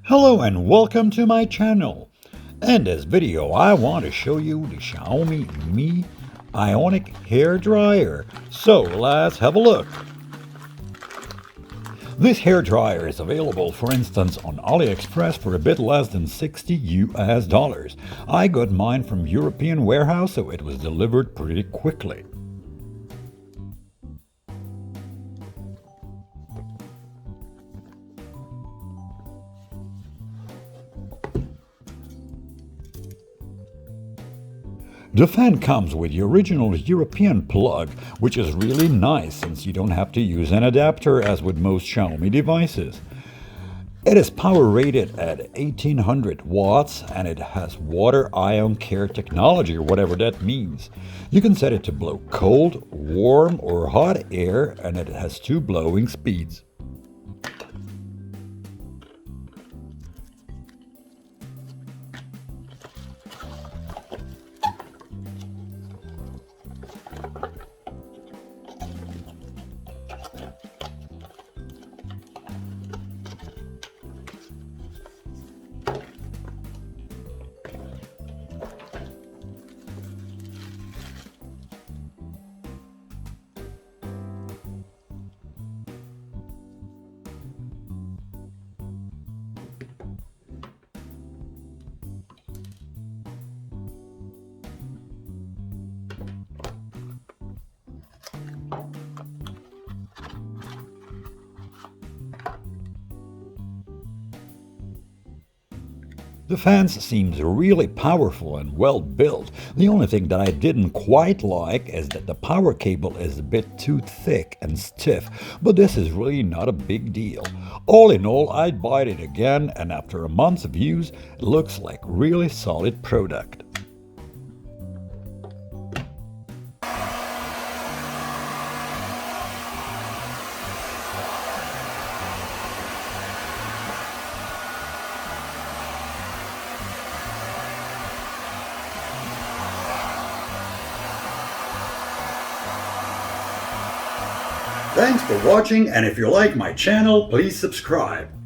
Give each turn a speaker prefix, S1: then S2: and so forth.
S1: Hello and welcome to my channel. In this video I want to show you the Xiaomi Ionic hair dryer. So let's have a look. This hair dryer is available for instance on AliExpress for a bit less than $60 US. I got mine from European warehouse, so it was delivered pretty quickly. The fan comes with the original European plug, which is really nice since you don't have to use an adapter as with most Xiaomi devices. It is power rated at 1800 watts and it has water ion care technology, or whatever that means. You can set it to blow cold, warm or hot air, and it has two blowing speeds. The fans seems really powerful and well built. The only thing that I didn't quite like is that the power cable is a bit too thick and stiff, but this is really not a big deal. All in all, I'd buy it again, and after a month of use, it looks like really solid product. Thanks for watching, and if you like my channel, please subscribe.